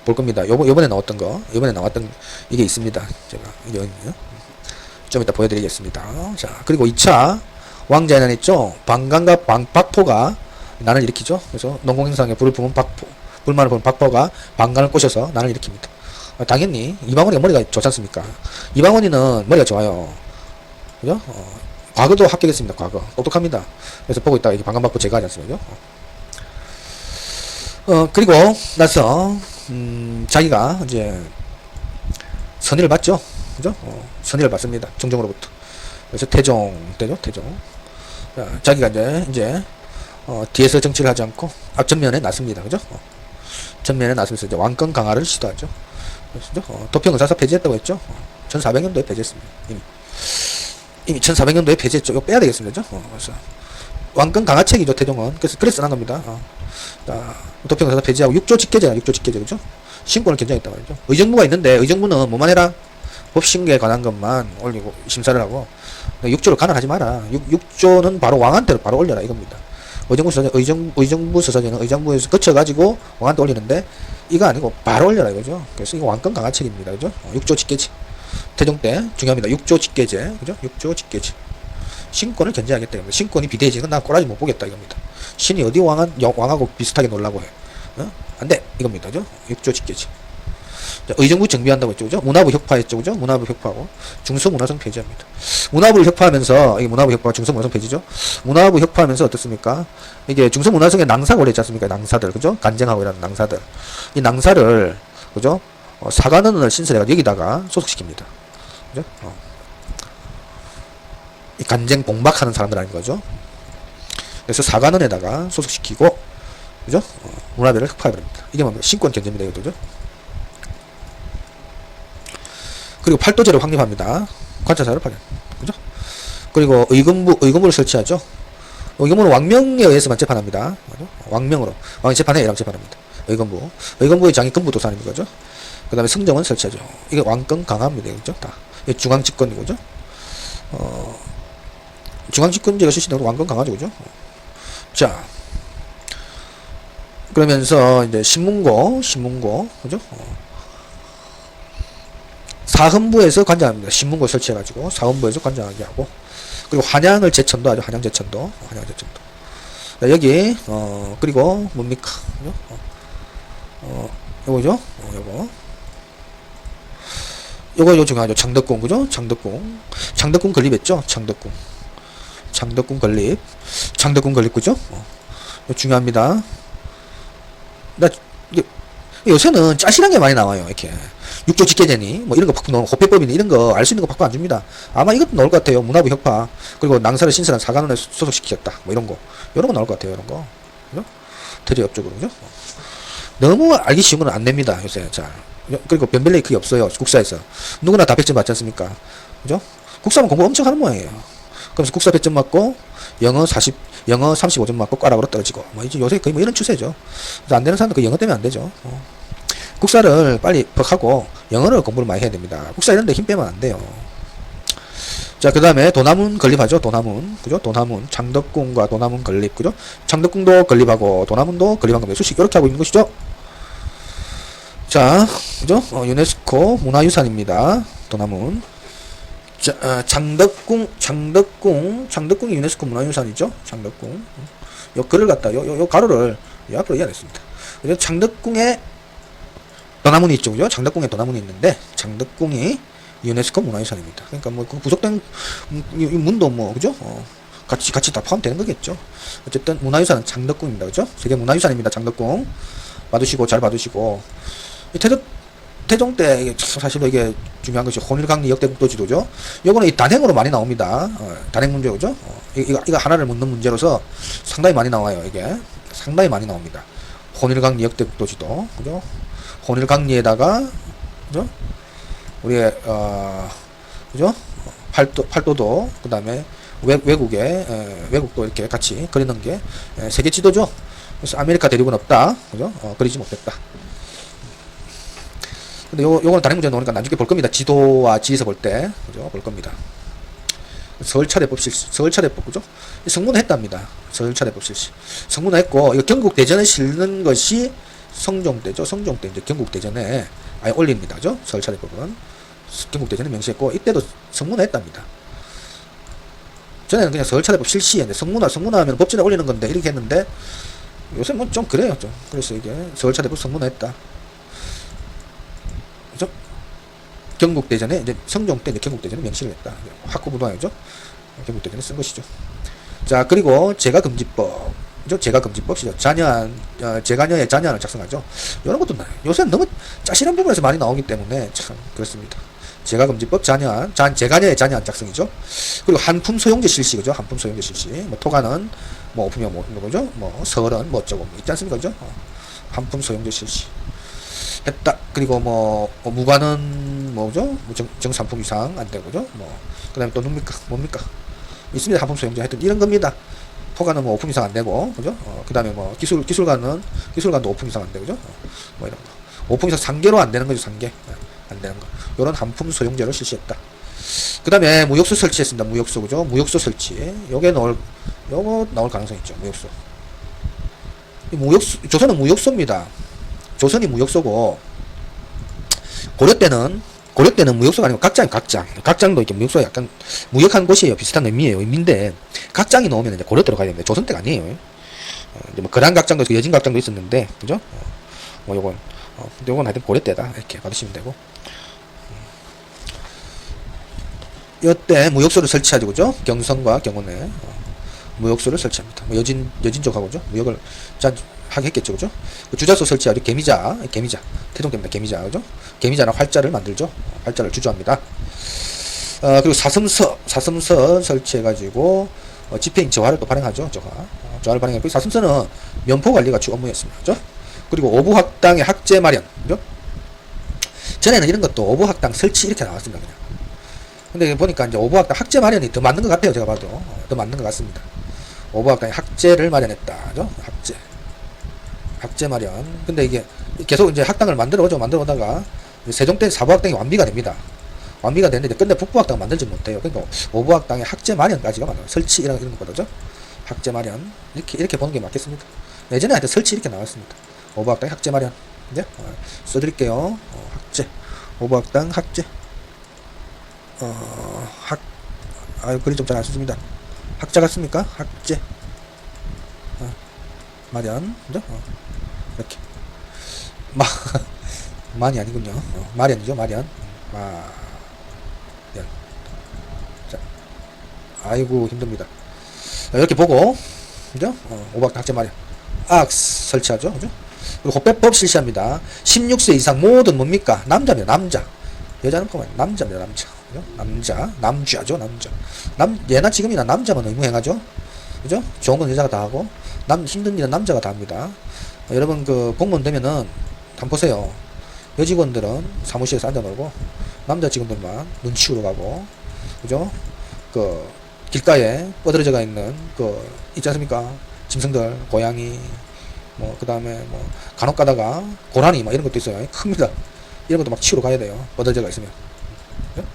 볼 겁니다. 요번에 나왔던 이게 있습니다. 제가 좀 이따 보여드리겠습니다. 자, 그리고 2차 왕자의 난 있죠. 방강과 박포가 난을 일으키죠. 그래서 농공행상에 불을 뿜은 불만을 본 박보가 방관을 꼬셔서 난을 일으킵니다. 당연히 이방원이가 머리가 좋지 않습니까? 이방원이는 머리가 좋아요. 그죠? 과거도 합격했습니다. 과거 똑똑합니다. 그래서 보고 있다가 이게 방관받고 제거하지 않습니까? 그리고 나서 자기가 이제 선의를 받죠. 그죠? 선의를 받습니다. 정종으로부터. 그래서 태종. 자기가 이제 뒤에서 정치를 하지 않고 앞전면에 났습니다. 그죠? 전면에 나서면서 이제 왕권 강화를 시도하죠. 그래서 도평의사사 폐지했다고 했죠. 1400년도에 폐지했습니다. 이미 1400년도에 폐지했죠. 이거 빼야 되겠습니다. 그래서 왕권 강화책이죠. 태종은. 그래서 써난 겁니다. 도평의사사 폐지하고 6조 직계제가 6조 직계제. 그죠? 신권을 견장했단 말이죠. 의정부가 있는데 의정부는 뭐만 해라? 법신계에 관한 것만 올리고 심사를 하고 6조를 간환하지 마라. 6조는 바로 왕한테로 바로 올려라 이겁니다. 의정부 서사제는 의정부에서 거쳐가지고 왕한테 올리는데 이거 아니고 바로 올려라 이거죠. 그래서 이거 왕권 강화책입니다. 그죠? 6조 직계제. 태종 때 중요합니다. 6조 직계제. 그죠? 6조 직계제. 신권을 견제하겠다 이겁니다. 신권이 비대해지는 건 난 꼬라지 못 보겠다 이겁니다. 신이 어디 왕하고 비슷하게 놀라고 해. 안 돼 이겁니다. 그죠? 6조 직계제. 의정부 정비한다고 했죠. 그죠? 문화부 혁파했죠. 그죠? 문화부 혁파하고 중서문화성 폐지합니다. 문화부를 혁파하면서, 이게 문화부 혁파, 중서문화성 폐지죠? 문화부 혁파하면서 어떻습니까? 이게 중서문화성에 낭사가 올렸지 않습니까? 낭사들. 그죠? 간쟁하고 이런 낭사들. 이 낭사를, 그죠? 사관원을 신설해가지고 여기다가 소속시킵니다. 그죠? 이 간쟁 봉박하는 사람들 아닌 거죠? 그래서 사관원에다가 소속시키고, 그죠? 문화부를 혁파해버립니다. 이게 뭡니까? 신권 견제입니다. 이것도죠? 그리고 팔도제를 확립합니다. 관찰사를 파견. 그죠? 그리고 의금부를 설치하죠. 의금부는 왕명에 의해서만 재판합니다. 그죠? 왕명으로. 왕이 재판해, 이랑 재판합니다. 의금부의 장이 금부도산입니다. 그죠? 그 다음에 성정원 설치하죠. 이게 왕권 강화입니다. 그죠? 다. 이게 중앙집권이고, 그죠? 중앙집권제가 실시되고 왕권 강화죠. 그죠? 자. 그러면서, 이제, 신문고, 그죠? 사헌부에서 관장합니다. 신문고 설치해가지고 사헌부에서 관장하게 하고 그리고 한양을 제천도 하죠. 한양 제천도. 자, 여기 그리고 뭡니까? 요거죠. 요거 중요하죠. 장덕궁 그죠? 장덕궁 건립했죠. 장덕궁 건립 그죠? 중요합니다. 요새는 짜실한 게 많이 나와요. 이렇게 6조 직계제니 뭐 이런 거 바꾸는 호패법이니 이런 거 알 수 있는 거 바꾸 안 줍니다. 아마 이것도 나올 것 같아요. 문화부 혁파 그리고 낭사를 신설한 사관원에 소속시켰다. 뭐 이런 거 나올 것 같아요. 이런 거 그죠? 대저 옆쪽으로 그죠? 너무 알기 쉬운 건 안 냅니다. 요새 잘. 그리고 변별력이 크게 없어요. 국사에서 누구나 다 100점 맞지 않습니까? 그죠? 국사는 공부 엄청 하는 모양이에요. 그러면서 국사 100점 맞고 영어 35점 맞고 꽈락으로 떨어지고 뭐 이제 요새 거의 뭐 이런 추세죠. 그래서 안 되는 사람도 그 영어 때문에 안 되죠. 국사를 빨리 퍽하고 영어를 공부를 많이 해야 됩니다. 국사 이런 데 힘 빼면 안 돼요. 자, 그 다음에 도남문 건립하죠. 그죠? 장덕궁과 도남문 건립, 그죠? 장덕궁도 건립하고 도남문도 건립한 겁니다. 수식 이렇게 하고 있는 것이죠. 자, 그죠? 유네스코 문화유산입니다. 도남문. 자, 장덕궁이 유네스코 문화유산이죠. 장덕궁. 요 글을 갖다, 요 가로를 요 앞으로 이어냈습니다. 그죠? 장덕궁에 도남문이 있죠. 그죠? 장덕궁에 도남문이 있는데, 장덕궁이 유네스코 문화유산입니다. 그러니까 뭐, 그 부속된, 문도 뭐, 그죠? 같이 다 포함되는 거겠죠. 어쨌든 문화유산은 장덕궁입니다. 그죠? 세계 문화유산입니다. 장덕궁. 잘 봐두시고. 태종 때, 이게 사실 이게 중요한 것이 혼일강리 역대국도 지도죠. 요거는 이 단행으로 많이 나옵니다. 단행 문제, 그죠? 이거 하나를 묻는 문제로서 상당히 많이 나와요. 이게. 상당히 많이 나옵니다. 혼일강리 역대국도 지도, 그죠? 혼일강리에다가, 그죠? 우리의, 그죠? 팔도도, 그 다음에 외국도 이렇게 같이 그리는 게 세계 지도죠. 그래서 아메리카 대륙은 없다. 그죠? 그리지 못했다. 근데 요거는 다른 문제 나오니까 나중에 볼 겁니다. 지도와 지에서 볼 때. 그죠? 볼 겁니다. 서울차례법, 그죠? 성문화 했답니다. 서울차례법 실시. 성문화 했고, 이거 경국대전에 실는 것이 성종때죠. 성종때 이제 경국대전에 아예 올립니다. 그죠? 서울차례법은. 경국대전에 명시했고, 이때도 성문화 했답니다. 전에는 그냥 서울차례법 실시했는데, 성문화 하면 법전에 올리는 건데, 이렇게 했는데, 요새 뭐 좀 그래요, 좀. 그래서 이게 서울차대부 선문했다. 그죠? 경국대전에, 이제 성종 때 이제 경국대전에 명시를 했다. 학구부도항이죠? 경국대전에 쓴 것이죠. 자, 그리고 제가금지법. 제가금지법이죠. 제가녀의 잔여안을 작성하죠. 이런 것도 요새 너무 짜실한 부분에서 많이 나오기 때문에 참 그렇습니다. 제가금지법 제가녀의 잔여안 작성이죠. 그리고 한품 소용제 실시, 그죠? 한품 소용제 실시. 뭐 토가는 뭐 오품이면 뭐 그죠? 뭐 설은 뭐 어쩌고 있지 않습니까, 그죠? 한품 소용제 실시 했다. 그리고 뭐 무관은 뭐죠? 뭐 정산품 이상 안 되고, 그죠? 뭐 그다음에 또 뭡니까? 있습니다. 한품 소용제 하여튼 이런 겁니다. 토가는 뭐 5품 이상 안 되고, 그죠? 그 다음에 뭐 기술관도 5품 이상 안 되고, 그죠? 뭐 이런 거. 5품 이상 상계로 안 되는 거죠, 상계. 안 되는 거. 요런 한품 소용제를 실시했다. 그 다음에 무역소 설치했습니다. 무역소, 그죠? 무역소 설치. 요거 나올 가능성이 있죠, 무역소. 조선은 무역소입니다. 조선이 무역소고, 고려 때는 무역소가 아니고 각장도 이렇게 무역소가 약간 무역한 곳이에요. 비슷한 의미인데 각장이 나오면 이제 고려 때로 가야 됩니다. 조선 때가 아니에요. 이제 뭐 거란 각장도 있고 여진 각장도 있었는데, 그죠? 뭐 요건 하여튼 고려 때다 이렇게 받으시면 되고. 이때 무역소를 설치하죠, 그죠? 경성과 경원에 무역소를 설치합니다. 뭐 여진 쪽하고죠. 무역을 하게 했겠죠, 그죠? 주자소 설치하죠. 개미자 태동됩니다. 개미자, 그죠? 개미자랑 활자를 만들죠. 활자를 주조합니다. 그리고 사슴서 설치해가지고 집행 저하를 또 발행하죠. 저하를 발행했고, 사슴서는 면포 관리가 주 업무였습니다, 그죠? 그리고 오부학당의 학제 마련, 그죠? 전에는 이런 것도 오부학당 설치 이렇게 나왔습니다, 그냥. 근데 보니까 이제 오부학당 학제 마련이 더 맞는 것 같아요. 제가 봐도 더 맞는 것 같습니다. 오부학당의 학제를 마련했다, 그죠? 학제 마련. 근데 이게 계속 이제 학당을 만들어 오다가 세종 때 사부학당이 완비가 됩니다. 완비가 됐는데 근데 북부학당 만들지 못해요. 그러니까 오부학당의 학제 마련까지가 맞아요. 설치 이런 거죠. 학제 마련 이렇게 보는 게 맞겠습니다. 예전에 하여튼 설치 이렇게 나왔습니다. 오부학당의 학제 마련. 이제 써드릴게요. 학제. 오부학당 학제. 글이 좀 잘 안 쓰습니다. 학자 같습니까? 학제. 마련. 그죠? 이렇게. 만이 아니군요. 마련이죠, 마련. 자, 아이고, 힘듭니다. 이렇게 보고, 그죠? 오부학당 학제 마련. 설치하죠, 그죠? 그리고 호빼법 실시합니다. 16세 이상 모든 뭡니까? 남자입니다, 남자. 여자는 그만, 남자입니다, 남자. 남자죠, 예나 지금이나 남자만 의무행하죠? 그죠? 좋은 건 여자가 다 하고, 힘든 일은 남자가 다 합니다. 여러분, 공무원 되면은, 한번 보세요. 여직원들은 사무실에서 앉아놀고, 남자 직원들만 눈치 보러 가고, 그죠? 길가에 뻗어져가 있는, 있지 않습니까? 짐승들, 고양이, 그 다음에 간혹 가다가, 고라니, 이런 것도 있어요. 큽니다. 이런 것도 막 치우러 가야 돼요. 뻗어져가 있으면. 그죠?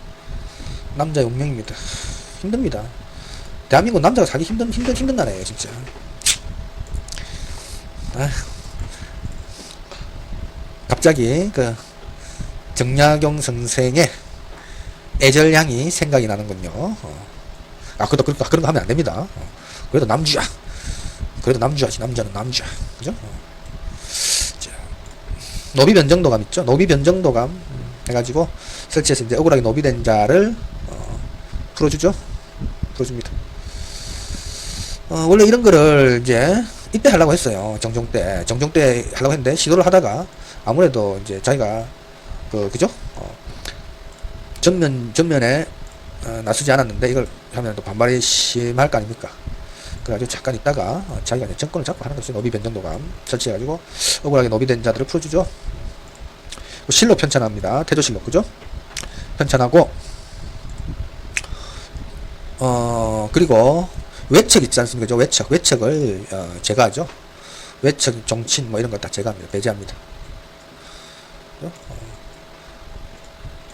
남자의 운명입니다. 힘듭니다. 대한민국 남자가 살기 힘든 나라예요, 진짜. 갑자기 정약용 선생의 애절향이 생각이 나는군요. 그런 거 하면 안 됩니다. 그래도 남주야. 남자는 남자. 그죠? 자, 노비 변정도감 있죠? 노비 변정도감 해가지고 설치해서 이제 억울하게 노비된 자를 풀어줍니다. 원래 이런 거를 이때 하려고 했어요. 정종 때 하려고 했는데 시도를 하다가 아무래도 이제 자기가 그죠? 전면에 나서지 않았는데 이걸 하면 또 반발이 심할 거 아닙니까? 그래가지고 잠깐 있다가 자기가 이제 정권을 잡고 하는 거죠. 노비 변정도감 설치해가지고 억울하게 노비된 자들을 풀어주죠. 실록 편찬합니다. 태조실록, 그죠? 편찬하고 그리고 외척 있지 않습니까? 외척을 제거하죠. 외척, 정친 이런 거 다 제거합니다. 배제합니다.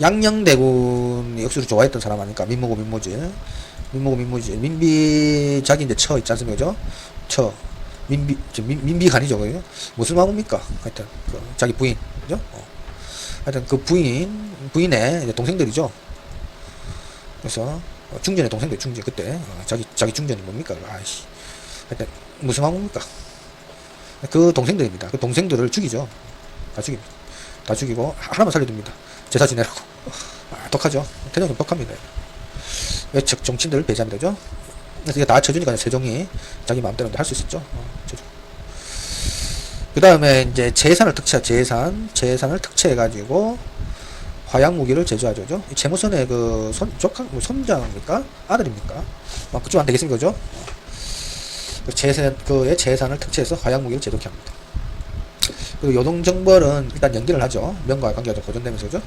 양녕대군이 억수로 좋아했던 사람 아니까 민모고 민모지. 민비 자기 이제 처 있지 않습니까? 그죠? 민비가 아니죠. 무슨 마음입니까? 하여튼 자기 부인, 그죠? 하여튼 부인의 이제 동생들이죠. 그래서 중전의 동생들 그때 자기 중전이 뭡니까? 하여튼 무슨 마음입니까? 그 동생들입니다. 그 동생들을 죽이죠. 다 죽입니다. 다 죽이고 하나만 살려둡니다. 제사 지내라고. 독하죠. 태종이 독합니다. 외척 정치인들을 배제하면 되죠. 그래서 이게 다 쳐주니까 세종이 자기 마음대로 할 수 있었죠. 그 다음에 이제 재산을 재산을 특채해가지고 화약 무기를 제조하죠. 재무선의 그 손자입니까? 아들입니까? 그쪽 안 되겠습니까? 그죠? 그의 재산을 특채해서 화약 무기를 제조케 합니다. 그리고 요동정벌은 일단 연기를 하죠. 명과의 관계가 좀 고전되면서, 그죠?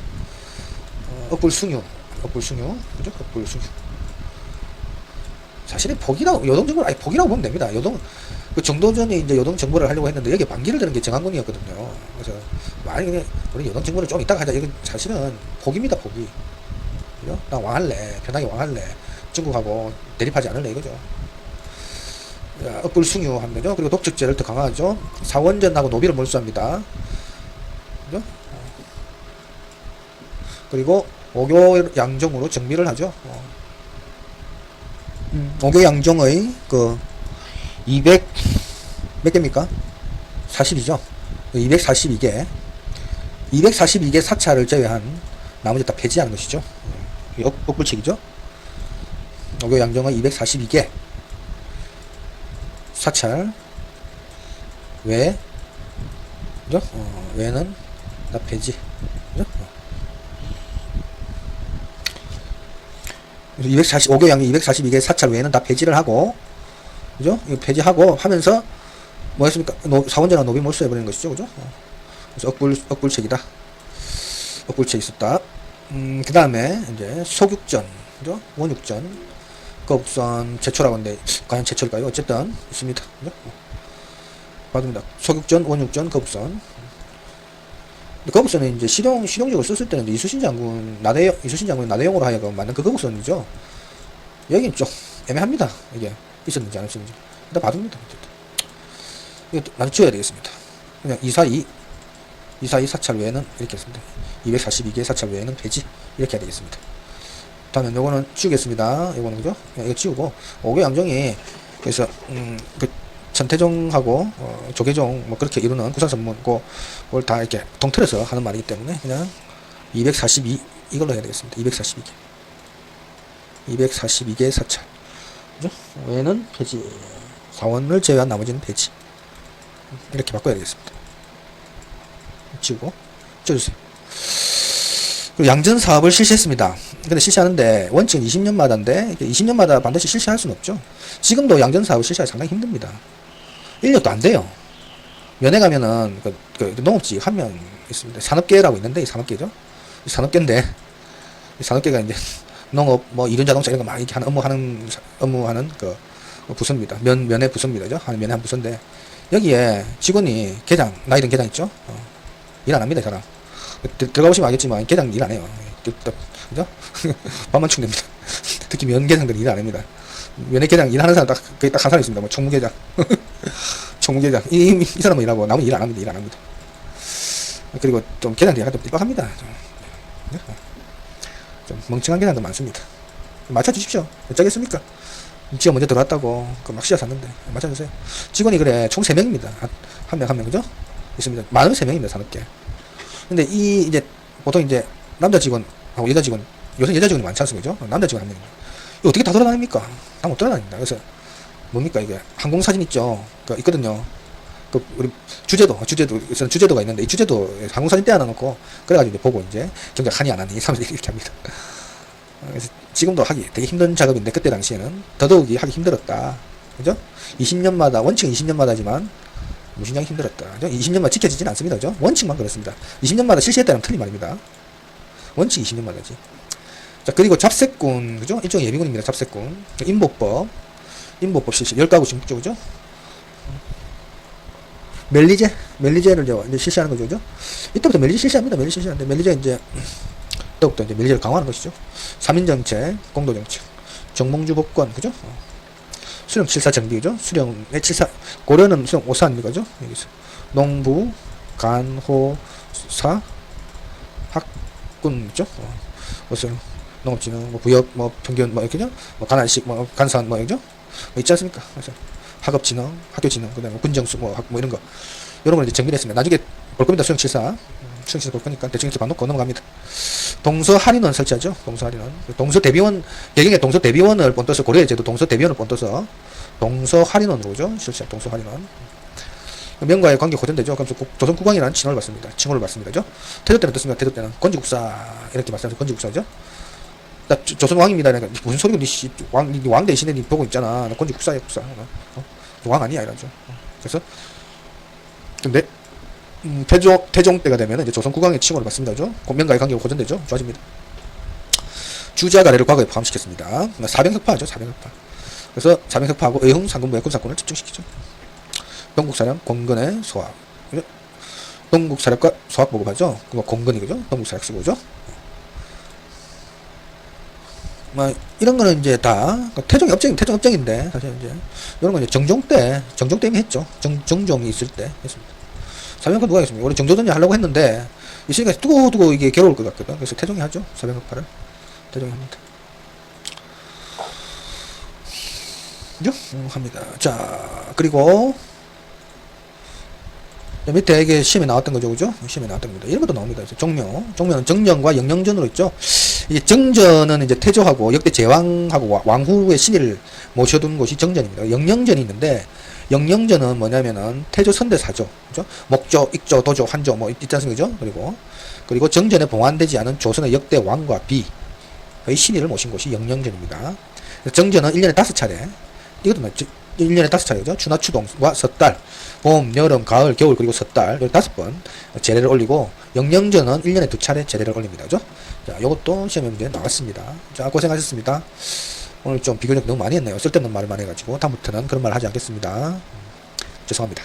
억불숭유, 그죠? 억불숭유. 사실은 요동정벌, 복이라고 보면 됩니다. 그 정도전이 이제 요동정벌을 하려고 했는데, 여기 반기를 드는 게 정한군이었거든요. 그래서, 만약에, 우리 요동정벌을 좀 이따가 하자. 이건 사실은 복입니다, 복이. 그죠? 나 왕할래. 편하게 왕할래. 중국하고 대립하지 않을래, 이거죠. 억불숭유 하는 거죠. 그리고 독특죄를 더 강화하죠. 사원전하고 노비를 몰수합니다. 그죠? 그리고 오교양정으로 정비를 하죠. 오교양정의 그 200 몇 개입니까? 40이죠. 242개 사찰을 제외한 나머지 다 폐지하는 것이죠. 억불책이죠. 오교양정의 242개 사찰 외, 그죠? 외는 다 폐지. 그죠? 5교양이 242개 사찰 외에는 다 폐지를 하고, 그죠? 이거 폐지하고 하면서, 뭐 했습니까? 사원전과 노비 몰수해버리는 것이죠. 그죠? 그래서 억불책이다. 억불책이 있었다. 그 다음에, 이제, 소육전, 그죠? 원육전, 거북선, 제초라고 하는데, 과연 제초일까요? 어쨌든, 있습니다. 그죠? 받습니다. 소육전, 원육전, 거북선. 거북선은 이제 실용적으로 썼을 때는 이수신 장군이 나대용으로 하여금 만든 그 거북선이죠. 여기는 좀 애매합니다. 이게 있었는지 안 있었는지. 일단 봐둡니다. 이거 나중에 지워야 되겠습니다. 그냥 242 사찰 외에는 이렇게 했습니다. 242개 사찰 외에는 폐지. 이렇게 해야 되겠습니다. 다음에 요거는 지우겠습니다. 요거는 그죠? 이거 지우고, 오교양정이, 그래서, 그, 전태종하고 조계종 뭐 그렇게 이루는 구산선문 그걸 다 이렇게 동틀어서 하는 말이기 때문에 그냥 242 이걸로 해야 되겠습니다. 242개 사찰, 그죠? 외에는 폐지, 사원을 제외한 나머지는 폐지. 이렇게 바꿔야 되겠습니다. 지우고 지워주세요. 그리고 양전 사업을 실시했습니다. 근데 실시하는데 원칙은 20년마다인데 20년마다 반드시 실시할 수는 없죠. 지금도 양전 사업을 실시하기 상당히 힘듭니다. 인력도 안 돼요. 면회 가면은 그 농업직 한 명 있습니다. 산업계라고 있는데 이 산업계죠. 이 산업계인데 이 산업계가 이제 농업 뭐 이륜 자동차 이런 거 막 이렇게 하는 업무하는 그 부서입니다. 면회 부서입니다. 그죠? 면회 한 부서인데 여기에 직원이 나이 든 계장 있죠? 일 안 합니다, 이 사람. 들어가 보시면 알겠지만 계장 일 안 해요. 그죠? 밥만 충됩니다. 특히 면 계장들은 일 안 합니다. 면회 계장 일하는 사람 딱 한 사람 있습니다. 뭐 총무계장, 총무계장 이 사람은 일하고 남은 일 안 합니다. 일 안 합니다. 그리고 좀 계장들이 약간 좀 삐박합니다. 좀 멍청한 계장도 많습니다. 맞춰주십시오. 어쩌겠습니까? 지가 먼저 들어왔다고 막 씨앗 샀는데 맞춰주세요. 직원이 그래 총 3명입니다. 한 명 그죠? 있습니다. 많으면 3명입니다. 산업계. 근데 이제 보통 이제 남자 직원하고 여자 직원, 요새 여자 직원이 많지 않습니까? 그죠? 남자 직원 한 명입니다. 이거 어떻게 다 돌아다닙니까? 다 못 돌아다닙니다. 그래서 뭡니까 이게 항공사진 있죠? 그 있거든요. 그 우리 주제도가 있는데 이 주제도 항공사진 떼어놔놓고 그래가지고 이제 보고 이제 경작 하니 안 하니 사람들이 이렇게 합니다. 그래서 지금도 하기 되게 힘든 작업인데 그때 당시에는 더더욱이 하기 힘들었다. 그죠? 20년마다 원칙은 20년마다지만 무신장이 힘들었다. 그죠? 20년마다 지켜지진 않습니다. 그죠? 원칙만 그렇습니다. 20년마다 실시했다는 틀린 말입니다. 원칙 20년마다지. 자, 그리고 잡세꾼, 그죠? 일종의 예비군입니다. 잡세꾼. 인복법 실시. 10가구 진국죠, 그죠? 멜리제를 이제 실시하는 거죠, 그죠? 이때부터 멜리제 실시합니다. 멜리제 실시하는데, 멜리제 이때부터 이제 멜리제를 강화하는 것이죠. 3인정책, 공도정책, 정몽주 복권, 그죠? 수령 74 정비, 그죠? 수령의 74, 고려는 수령 54 아닙니까, 그죠? 여기서. 농부, 간호사, 학군, 그죠? 무슨 농업진흥, 뭐 부역, 뭐 평균, 뭐 이렇게죠? 뭐 간한식, 뭐 간산, 뭐 이죠? 뭐 있지 않습니까? 그래서 학업진흥, 학교진흥, 그 다음에 군정수, 뭐 이런 거. 이런 걸 이제 정리를 했습니다. 나중에 볼 겁니다. 수영칠사. 수영칠사 볼 거니까 대충 이렇게 봐놓고 넘어갑니다. 동서 할인원 설치하죠. 동서 할인원. 동서 대비원, 개경에 동서 대비원을 본떠서 고려의 제도 동서 대비원을 본떠서 동서 할인원으로 오죠. 설치한 동서 할인원. 명과의 관계 고전되죠. 그럼 조선 국왕이라는 칭호를 받습니다. 칭호를 받습니다. 그죠? 태조 때는 어떻습니까? 태조 때는 건지국사 이렇게 말씀하죠. 건지국사죠. 나 조선 왕입니다. 그러니까 무슨 소리고 왕 대신에 니 보고 있잖아. 나 건지국사야 국사. 왕 아니야 이러죠. 그래서 근데 태종 때가 되면 이제 조선 국왕의 칭호를 받습니다. 그죠? 명과의 관계가 고전되죠. 좋아집니다. 주자 가래를 과거에 포함시켰습니다. 사병흑파죠. 사병흑파. 그래서 사병흑파하고 의흥 상근부 역군 사건을 집중시키죠. 동국사령 공근의 소학. 동국사령과 소학 보급하죠. 그거 공근이죠. 동국사령 쓰고죠. 뭐 이런 거는 이제 다 태종 업적인데 사실 이제 이런 건 이제 정종 때 이미 했죠. 정종이 있을 때 했습니다. 사병흑파 누가 했습니까? 원래 정조전이 하려고 했는데 있으니까 두고 이게 괴로울 것 같거든. 그래서 태종이 하죠. 사병흑파를 태종이 합니다. 그죠? 합니다. 자 그리고 밑에 이게 시험에 나왔던 거죠, 그죠? 시험에 나왔던 겁니다. 이런 것도 나옵니다. 종묘는 정전과 영영전으로 있죠. 이게 정전은 이제 태조하고 역대 제왕하고 왕후의 신의를 모셔둔 곳이 정전입니다. 영영전이 있는데, 영영전은 뭐냐면은 태조 선대사죠, 그죠? 목조, 익조, 도조, 한조 뭐 있지 않습니까, 그죠? 그리고 정전에 봉안되지 않은 조선의 역대 왕과 비의 신의를 모신 곳이 영영전입니다. 정전은 1년에 5차례, 이것도 맞죠? 1년에 5차례죠. 추나 추동과 섣달, 봄, 여름, 가을, 겨울, 그리고 섣달 15번 제례를 올리고, 영영전은 1년에 2차례 제례를 올립니다. 그죠? 자, 요것도 시험에 문제 나왔습니다. 자, 고생하셨습니다. 오늘 좀 비교적 너무 많이 했네요. 쓸데없는 말을 많이 해가지고 다음부터는 그런 말 하지 않겠습니다. 죄송합니다.